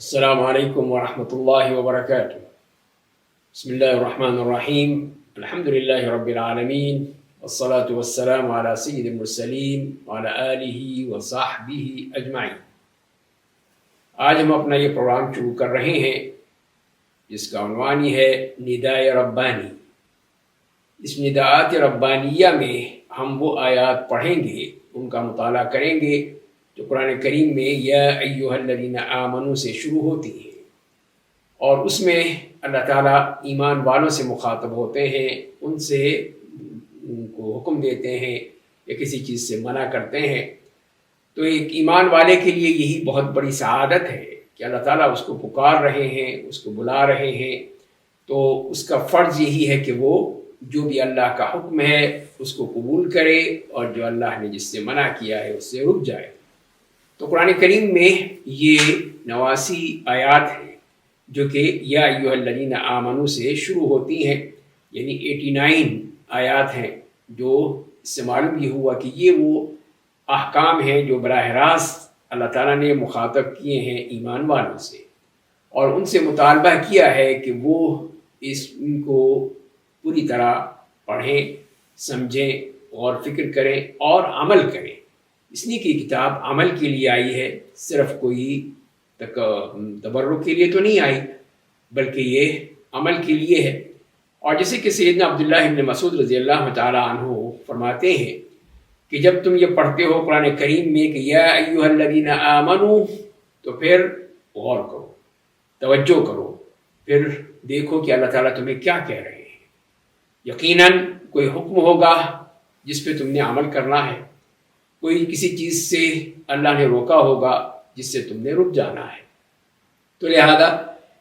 السلام علیکم ورحمۃ اللہ وبرکاتہ۔ بسم اللہ الرحمن الرحیم، الحمد للہ رب العالمین، والصلاة والسلام علی سید المرسلین وعلی آلہ وصحبہ اجمعین۔ آج ہم اپنا یہ پروگرام شروع کر رہے ہیں جس کا عنوان ہے ندائے ربانی۔ اس نداءات ربانیہ میں ہم وہ آیات پڑھیں گے، ان کا مطالعہ کریں گے جو قرآن کریم میں یا ایھا الذین آمنوا سے شروع ہوتی ہیں، اور اس میں اللہ تعالیٰ ایمان والوں سے مخاطب ہوتے ہیں، ان سے ان کو حکم دیتے ہیں یا کسی چیز سے منع کرتے ہیں۔ تو ایک ایمان والے کے لیے یہی بہت بڑی سعادت ہے کہ اللہ تعالیٰ اس کو پکار رہے ہیں، اس کو بلا رہے ہیں، تو اس کا فرض یہی ہے کہ وہ جو بھی اللہ کا حکم ہے اس کو قبول کرے، اور جو اللہ نے جس سے منع کیا ہے اس سے رک جائے۔ تو قرآن کریم میں یہ 89 آیات ہیں جو کہ یا ایھا الذین آمنوا سے شروع ہوتی ہیں، یعنی 89 آیات ہیں، جو اس سے معلوم یہ ہوا کہ یہ وہ احکام ہیں جو براہ راست اللہ تعالیٰ نے مخاطب کیے ہیں ایمان والوں سے، اور ان سے مطالبہ کیا ہے کہ وہ ان کو پوری طرح پڑھیں، سمجھیں اور فکر کریں اور عمل کریں۔ اس لیے کہ کتاب عمل کے لیے آئی ہے، صرف کوئی تبرک کے لیے تو نہیں آئی، بلکہ یہ عمل کے لیے ہے۔ اور جیسے کہ سیدنا عبداللہ ابن مسعود رضی اللہ تعالیٰ عنہ فرماتے ہیں کہ جب تم یہ پڑھتے ہو قرآن کریم میں کہ یا ایھا الذین آمنوا، تو پھر غور کرو، توجہ کرو، پھر دیکھو کہ اللہ تعالیٰ تمہیں کیا کہہ رہے ہیں۔ یقیناً کوئی حکم ہوگا جس پہ تم نے عمل کرنا ہے، کوئی کسی چیز سے اللہ نے روکا ہوگا جس سے تم نے رک جانا ہے۔ تو لہذا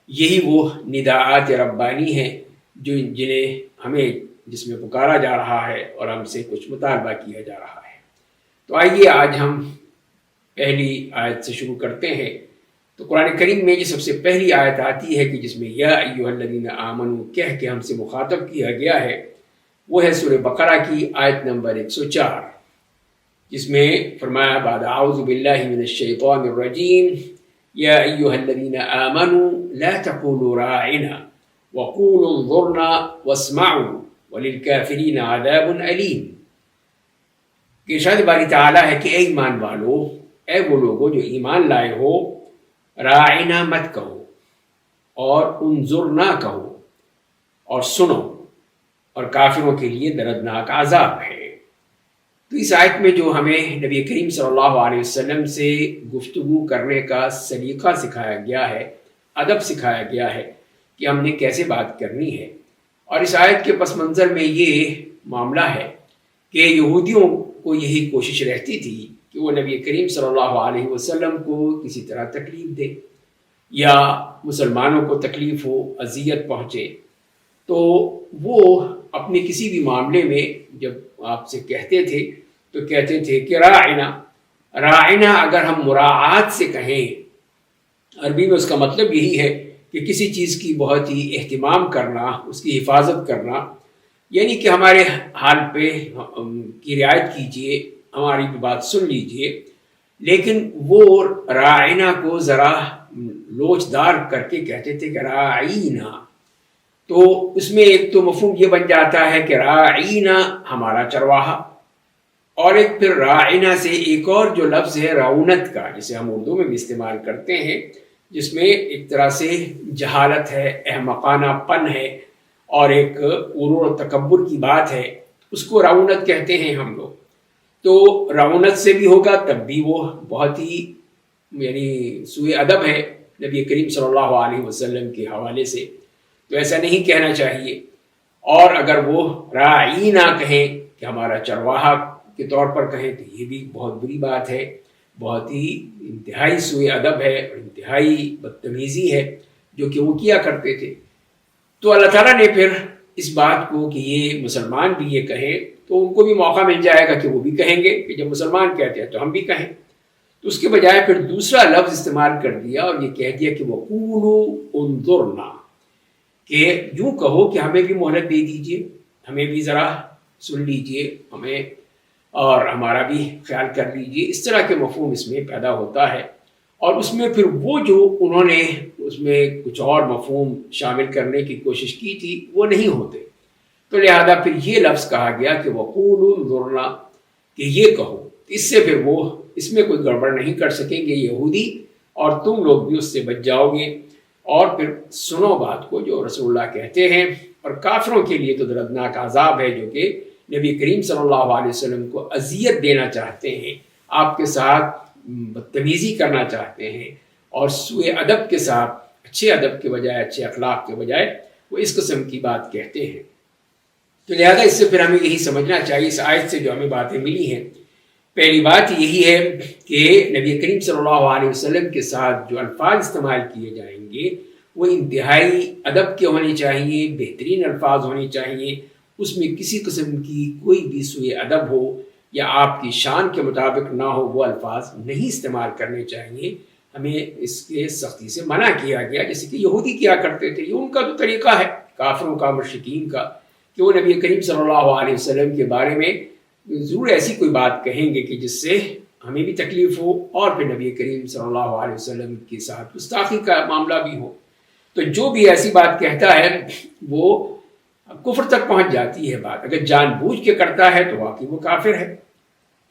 یہی وہ نداءات ربانی ہیں جنہیں ہمیں جس میں پکارا جا رہا ہے اور ہم سے کچھ مطالبہ کیا جا رہا ہے۔ تو آئیے آج ہم پہلی آیت سے شروع کرتے ہیں۔ تو قرآن کریم میں یہ سب سے پہلی آیت آتی ہے کہ جس میں یا ایھا الذین آمنوا کہہ کے ہم سے مخاطب کیا گیا ہے، وہ ہے سورہ بقرہ کی آیت نمبر 104، جس میں فرمایا بعد اعوذ باللہ من الشیطان الرجیم یا ایھا الذین آمنوا لا تقولوا راعنا وقولوا انظرنا واسمعوا وللکافرین عذاب علیم۔ کہ ارشاد باری تعالیٰ ہے کہ اے ایمان والو، اے وہ لوگو جو ایمان لائے ہو، راعنا مت کہو اور انظرنا کہو اور سنو، اور کافروں کے لیے دردناک عذاب ہے۔ تو اس آیت میں جو ہمیں نبی کریم صلی اللہ علیہ وسلم سے گفتگو کرنے کا سلیقہ سکھایا گیا ہے، ادب سکھایا گیا ہے کہ ہم نے کیسے بات کرنی ہے، اور اس آیت کے پس منظر میں یہ معاملہ ہے کہ یہودیوں کو یہی کوشش رہتی تھی کہ وہ نبی کریم صلی اللہ علیہ وسلم کو کسی طرح تکلیف دے یا مسلمانوں کو تکلیف ہو، اذیت پہنچے، تو وہ اپنے کسی بھی معاملے میں جب آپ سے کہتے تھے تو کہتے تھے کہ راعنا اگر ہم مراعات سے کہیں، عربی میں اس کا مطلب یہی ہے کہ کسی چیز کی بہت ہی اہتمام کرنا، اس کی حفاظت کرنا، یعنی کہ ہمارے حال پہ کی رعایت کیجئے، ہماری بھی بات سن لیجئے، لیکن وہ راعنا کو ذرا لوچدار کر کے کہتے تھے کہ راعینا، تو اس میں ایک تو مفہوم یہ بن جاتا ہے کہ راعینا ہمارا چرواہا، اور ایک پھر راعینا سے ایک اور جو لفظ ہے رعونت کا، جسے ہم اردو میں بھی استعمال کرتے ہیں، جس میں ایک طرح سے جہالت ہے، احمقانہ پن ہے، اور ایک غرور و تکبر کی بات ہے، اس کو رعونت کہتے ہیں ہم لوگ۔ تو رعونت سے بھی ہوگا تب بھی وہ بہت ہی یعنی سوء ادب ہے نبی کریم صلی اللہ علیہ وسلم کے حوالے سے، تو ایسا نہیں کہنا چاہیے۔ اور اگر وہ راعینا کہیں کہ ہمارا چرواہا کے طور پر کہیں تو یہ بھی بہت بری بات ہے، بہت ہی انتہائی سوء ادب ہے اور انتہائی بدتمیزی ہے جو کہ وہ کیا کرتے تھے۔ تو اللہ تعالیٰ نے پھر اس بات کو کہ یہ مسلمان بھی یہ کہیں تو ان کو بھی موقع مل جائے گا کہ وہ بھی کہیں گے کہ جب مسلمان کہتے ہیں تو ہم بھی کہیں، تو اس کے بجائے پھر دوسرا لفظ استعمال کر دیا اور یہ کہہ دیا کہ وَقُولُوا انظُرْنَا، کہ یوں کہو کہ ہمیں بھی مہلت دے دیجئے، ہمیں بھی ذرا سن لیجئے، ہمیں اور ہمارا بھی خیال کر لیجئے۔ اس طرح کے مفہوم اس میں پیدا ہوتا ہے، اور اس میں پھر وہ جو انہوں نے اس میں کچھ اور مفہوم شامل کرنے کی کوشش کی تھی وہ نہیں ہوتے، تو لہذا پھر یہ لفظ کہا گیا کہ وقولوا انظرنا، کہ یہ کہو، اس سے پھر وہ اس میں کوئی گڑبڑ نہیں کر سکیں گے یہودی، اور تم لوگ بھی اس سے بچ جاؤ گے، اور پھر سنو بات کو جو رسول اللہ کہتے ہیں۔ اور کافروں کے لیے تو دردناک عذاب ہے جو کہ نبی کریم صلی اللہ علیہ وسلم کو اذیت دینا چاہتے ہیں، آپ کے ساتھ بدتمیزی کرنا چاہتے ہیں، اور سوء ادب کے ساتھ، اچھے ادب کے بجائے، اچھے اخلاق کے بجائے وہ اس قسم کی بات کہتے ہیں۔ تو لہذا اس سے پھر ہمیں یہی سمجھنا چاہیے اس آیت سے جو ہمیں باتیں ملی ہیں، پہلی بات یہی ہے کہ نبی کریم صلی اللہ علیہ وسلم کے ساتھ جو الفاظ استعمال کیے جائیں گے وہ انتہائی ادب کے ہونے چاہیے، بہترین الفاظ ہونے چاہیے، اس میں کسی قسم کی کوئی بھی سوء ادب ہو یا آپ کی شان کے مطابق نہ ہو وہ الفاظ نہیں استعمال کرنے چاہیے۔ ہمیں اس کے سختی سے منع کیا گیا، جیسے کہ یہودی کیا کرتے تھے، یہ ان کا تو طریقہ ہے کافروں کا، مشرکین کا، کہ وہ نبی کریم صلی اللہ علیہ وسلم کے بارے میں ضرور ایسی کوئی بات کہیں گے کہ جس سے ہمیں بھی تکلیف ہو اور پھر نبی کریم صلی اللہ علیہ وسلم کے ساتھ گستاخی کا معاملہ بھی ہو۔ تو جو بھی ایسی بات کہتا ہے وہ کفر تک پہنچ جاتی ہے بات، اگر جان بوجھ کے کرتا ہے تو واقعی وہ کافر ہے۔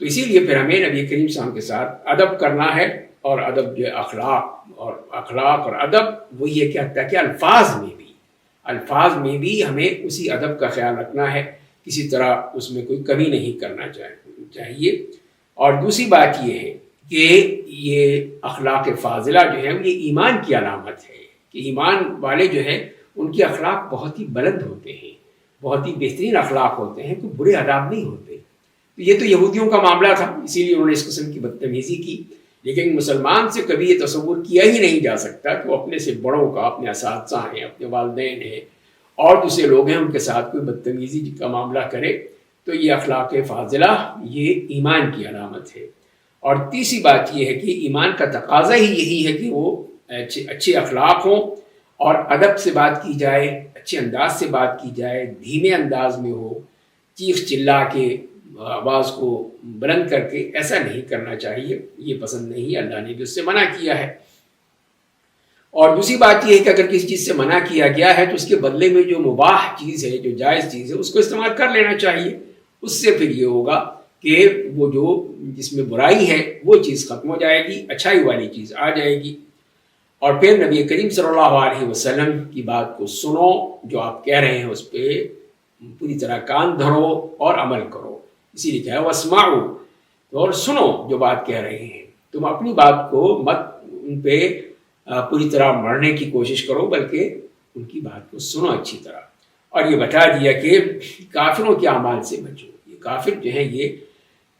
تو اسی لیے پھر ہمیں نبی کریم صلی اللہ علیہ وسلم کے ساتھ ادب کرنا ہے، اور ادب جو اخلاق اور ادب وہی ہے کہ حتیٰ کہ الفاظ میں بھی ہمیں اسی ادب کا خیال رکھنا ہے، کسی طرح اس میں کوئی کمی نہیں کرنا چاہیے۔ اور دوسری بات یہ ہے کہ یہ اخلاق فاضلہ جو ہے یہ ایمان کی علامت ہے، کہ ایمان والے جو ہیں ان کے اخلاق بہت ہی بلند ہوتے ہیں، بہت ہی بہترین اخلاق ہوتے ہیں، کوئی برے آداب نہیں ہوتے۔ یہ تو یہودیوں کا معاملہ تھا، اسی لیے انہوں نے اس قسم کی بدتمیزی کی، لیکن مسلمان سے کبھی یہ تصور کیا ہی نہیں جا سکتا کہ وہ اپنے سے بڑوں کا، اپنے اساتذہ ہیں، اپنے والدین ہیں اور دوسرے لوگ ہیں، ان کے ساتھ کوئی بدتمیزی کا معاملہ کرے۔ تو یہ اخلاق فاضلہ یہ ایمان کی علامت ہے۔ اور تیسری بات یہ ہے کہ ایمان کا تقاضا ہی یہی ہے کہ وہ اچھے اخلاق ہوں، اور ادب سے بات کی جائے، اچھے انداز سے بات کی جائے، دھیمے انداز میں ہو، چیخ چلا کے آواز کو بلند کر کے ایسا نہیں کرنا چاہیے، یہ پسند نہیں ہے، اللہ نے بھی اس سے منع کیا ہے۔ اور دوسری بات یہ ہے کہ اگر کسی چیز سے منع کیا گیا ہے تو اس کے بدلے میں جو مباح چیز ہے، جو جائز چیز ہے، اس کو استعمال کر لینا چاہیے۔ اس سے پھر یہ ہوگا کہ وہ جو جس میں برائی ہے وہ چیز ختم ہو جائے گی، اچھائی والی چیز آ جائے گی۔ اور پھر نبی کریم صلی اللہ علیہ وسلم کی بات کو سنو، جو آپ کہہ رہے ہیں اس پہ پوری طرح کان دھرو اور عمل کرو۔ اسی لیے کہا واسمعوا، اور سنو جو بات کہہ رہے ہیں، تم اپنی بات کو مت ان پہ پوری طرح مرنے کی کوشش کرو، بلکہ ان کی بات کو سنو اچھی طرح۔ اور یہ بتا دیا کہ کافروں کے اعمال سے بچو۔ یہ کافر جو ہیں یہ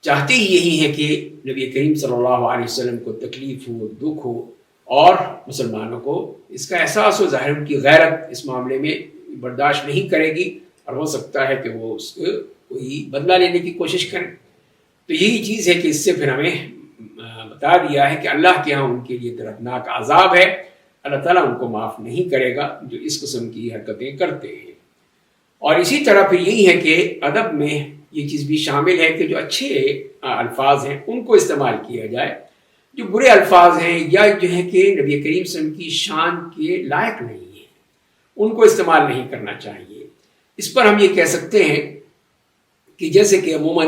چاہتے ہی یہی ہیں کہ نبی کریم صلی اللہ علیہ وسلم کو تکلیف ہو، دکھ ہو، اور مسلمانوں کو اس کا احساس ہو۔ ظاہر ان کی غیرت اس معاملے میں برداشت نہیں کرے گی، اور ہو سکتا ہے کہ وہ اس کو کوئی بدلہ لینے کی کوشش کریں۔ تو یہی چیز ہے کہ اس سے پھر ہمیں بتا دیا ہے کہ اللہ کے ہاں ان کے لیے دردناک عذاب ہے، اللہ تعالیٰ ان کو معاف نہیں کرے گا جو اس قسم کی حرکتیں کرتے ہیں۔ اور اسی طرح پھر یہی ہے کہ ادب میں یہ چیز بھی شامل ہے کہ جو اچھے الفاظ ہیں ان کو استعمال کیا جائے، جو برے الفاظ ہیں یا جو ہے کہ نبی کریم صلی اللہ علیہ وسلم کی شان کے لائق نہیں ہیں ان کو استعمال نہیں کرنا چاہیے۔ اس پر ہم یہ کہہ سکتے ہیں کہ جیسے کہ عموماً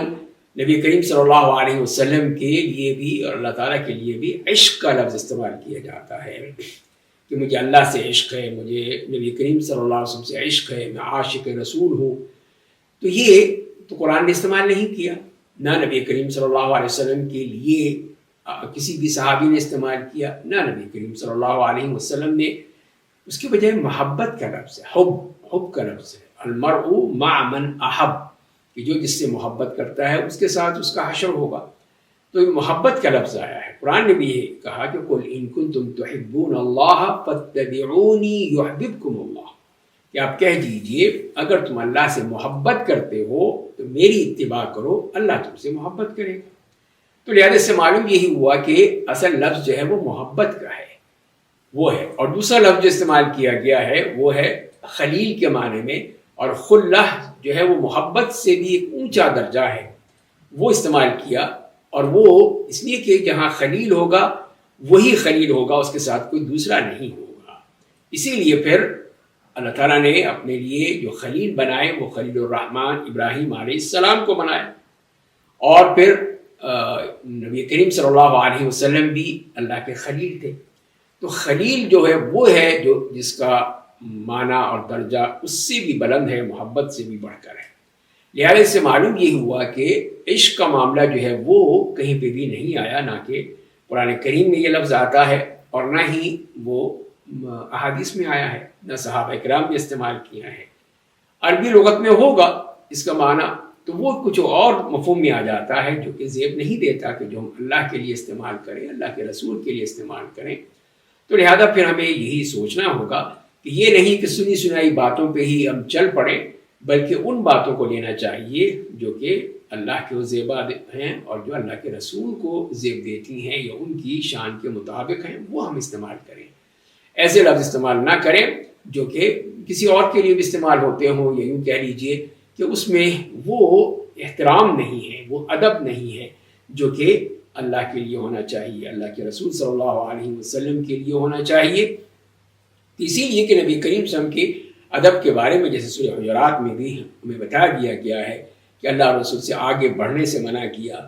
نبی کریم صلی اللہ علیہ وسلم کے لیے بھی اور اللہ تعالیٰ کے لیے بھی عشق کا لفظ استعمال کیا جاتا ہے کہ مجھے اللہ سے عشق ہے، مجھے نبی کریم صلی اللہ علیہ وسلم سے عشق ہے، میں عاشق رسول ہوں۔ تو یہ تو قرآن نے استعمال نہیں کیا، نہ نبی کریم صلی اللہ علیہ وسلم کے لیے کسی بھی صحابی نے استعمال کیا، نہ نبی کریم صلی اللہ علیہ وسلم نے۔ اس کے بجائے محبت کا لفظ ہے، حب کا لفظ ہے، المرء مع من احب، کہ جو جس سے محبت کرتا ہے اس کے ساتھ اس کا حشر ہوگا۔ تو یہ محبت کا لفظ آیا ہے۔ قرآن نے بھی یہ کہا کہ قل ان کنتم تحبون اللہ فاتبعونی یحببکم اللہ، کہ آپ کہہ دیجئے اگر تم اللہ سے محبت کرتے ہو تو میری اتباع کرو، اللہ تم سے محبت کرے گا۔ تو لہذا سے معلوم یہی ہوا کہ اصل لفظ جو ہے وہ محبت کا ہے، وہ ہے۔ اور دوسرا لفظ جو استعمال کیا گیا ہے وہ ہے خلیل کے معنی میں، اور خلہ جو ہے وہ محبت سے بھی ایک اونچا درجہ ہے، وہ استعمال کیا۔ اور وہ اس لیے کہ جہاں خلیل ہوگا وہی خلیل ہوگا، اس کے ساتھ کوئی دوسرا نہیں ہوگا۔ اسی لیے پھر اللہ تعالیٰ نے اپنے لیے جو خلیل بنائے وہ خلیل الرحمن ابراہیم علیہ السلام کو بنائے، اور پھر نبی کریم صلی اللہ علیہ وسلم بھی اللہ کے خلیل تھے۔ تو خلیل جو ہے وہ ہے جو جس کا معنی اور درجہ اس سے بھی بلند ہے، محبت سے بھی بڑھ کر ہے۔ لہٰذا اس سے معلوم یہ ہوا کہ عشق کا معاملہ جو ہے وہ کہیں پہ بھی نہیں آیا، نہ کہ قرآن کریم میں یہ لفظ آتا ہے اور نہ ہی وہ احادیث میں آیا ہے، نہ صحابہ کرام نے استعمال کیا ہے۔ عربی لغت میں ہوگا اس کا معنی تو وہ کچھ اور مفہوم میں آ جاتا ہے جو کہ زیب نہیں دیتا کہ جو ہم اللہ کے لیے استعمال کریں، اللہ کے رسول کے لیے استعمال کریں۔ تو لہذا پھر ہمیں یہی سوچنا ہوگا کہ یہ نہیں کہ سنی سنائی باتوں پہ ہی ہم چل پڑیں، بلکہ ان باتوں کو لینا چاہیے جو کہ اللہ کے زیبا ہیں اور جو اللہ کے رسول کو زیب دیتی ہیں یا ان کی شان کے مطابق ہیں، وہ ہم استعمال کریں۔ ایسے لفظ استعمال نہ کریں جو کہ کسی اور کے لیے بھی استعمال ہوتے ہوں، یا یوں کہہ لیجئے کہ اس میں وہ احترام نہیں ہے، وہ ادب نہیں ہے جو کہ اللہ کے لیے ہونا چاہیے، اللہ کے رسول صلی اللہ علیہ وسلم کے لیے ہونا چاہیے۔ اسی لیے کہ نبی کریم صلی اللہ علیہ وسلم کے ادب کے بارے میں جیسے سورہ حجرات میں بھی ہمیں بتا دیا گیا ہے کہ اللہ رسول سے آگے بڑھنے سے منع کیا،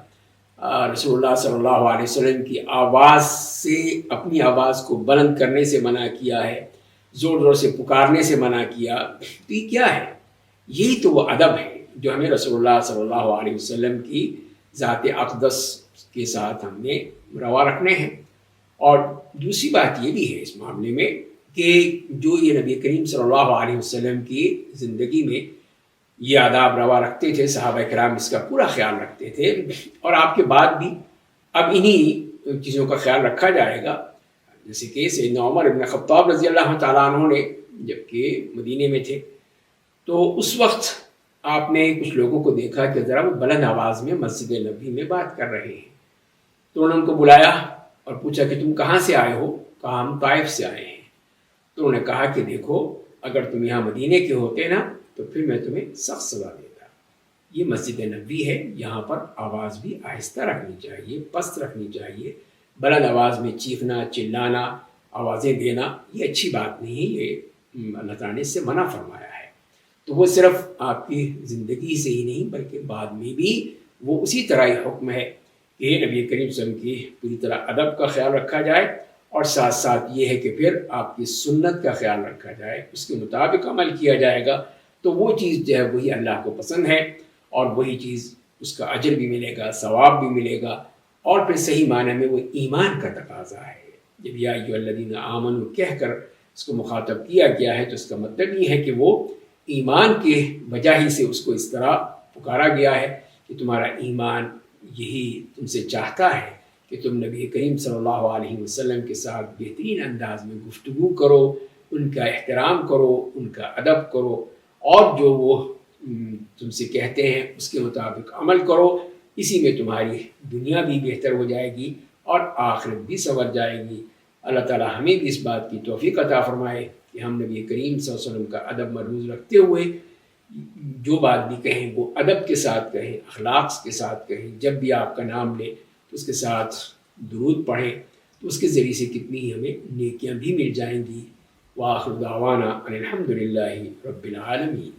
رسول اللہ صلی اللہ علیہ وسلم کی آواز سے اپنی آواز کو بلند کرنے سے منع کیا ہے، زور زور سے پکارنے سے منع کیا۔ تو یہ کیا ہے؟ یہی تو وہ ادب ہے جو ہمیں رسول اللہ صلی اللہ علیہ وسلم کی ذات اقدس کے ساتھ ہم نے روا رکھنے ہیں۔ اور دوسری بات یہ بھی ہے اس معاملے میں کہ جو یہ نبی کریم صلی اللہ علیہ وسلم کی زندگی میں یہ آداب روا رکھتے تھے، صحابہ کرام اس کا پورا خیال رکھتے تھے، اور آپ کے بعد بھی اب انہی چیزوں کا خیال رکھا جائے گا۔ جیسے کہ سیدنا عمر ابن خطاب رضی اللہ تعالیٰ عنہ نے جب کہ مدینے میں تھے تو اس وقت آپ نے کچھ لوگوں کو دیکھا کہ ذرا وہ بلند آواز میں مسجد نبوی میں بات کر رہے ہیں، تو انہوں نے ان کو بلایا اور پوچھا کہ تم کہاں سے آئے ہو؟ کہا ہم طائف سے آئے ہیں۔ تو انہوں نے کہا کہ دیکھو اگر تم یہاں مدینے کے ہوتے نا تو پھر میں تمہیں سخت سزا دیتا۔ یہ مسجد نبوی ہے، یہاں پر آواز بھی آہستہ رکھنی چاہیے، پست رکھنی چاہیے۔ بلند آواز میں چیخنا، چلانا، آوازیں دینا یہ اچھی بات نہیں ہے، یہ اللہ تعالیٰ نے اس سے منع فرمایا ہے۔ تو وہ صرف آپ کی زندگی سے ہی نہیں بلکہ بعد میں بھی وہ اسی طرح ہی حکم ہے کہ نبی کریم صلی اللہ علیہ وسلم کی پوری طرح ادب کا خیال رکھا جائے، اور ساتھ ساتھ یہ ہے کہ پھر آپ کی سنت کا خیال رکھا جائے، اس کے مطابق عمل کیا جائے گا تو وہ چیز جو ہے وہی اللہ کو پسند ہے، اور وہی چیز اس کا اجر بھی ملے گا، ثواب بھی ملے گا، اور پھر صحیح معنی میں وہ ایمان کا تقاضا ہے۔ جب یا ایھا الذین آمنوا کہہ کر اس کو مخاطب کیا گیا ہے تو اس کا مطلب یہ ہے کہ وہ ایمان کے وجہ ہی سے اس کو اس طرح پکارا گیا ہے کہ تمہارا ایمان یہی تم سے چاہتا ہے کہ تم نبی کریم صلی اللہ علیہ وسلم کے ساتھ بہترین انداز میں گفتگو کرو، ان کا احترام کرو، ان کا ادب کرو، اور جو وہ تم سے کہتے ہیں اس کے مطابق عمل کرو۔ اسی میں تمہاری دنیا بھی بہتر ہو جائے گی اور آخرت بھی سنور جائے گی۔ اللہ تعالیٰ ہمیں بھی اس بات کی توفیق عطا فرمائے کہ ہم نبی کریم صلی اللہ علیہ وسلم کا ادب مرموز رکھتے ہوئے جو بات بھی کہیں وہ ادب کے ساتھ کہیں، اخلاق کے ساتھ کہیں۔ جب بھی آپ کا نام لیں تو اس کے ساتھ درود پڑھیں، تو اس کے ذریعے سے کتنی ہی ہمیں نیکیاں بھی مل جائیں گی۔ وآخر دعوانا ان الحمد للہ رب العالمین۔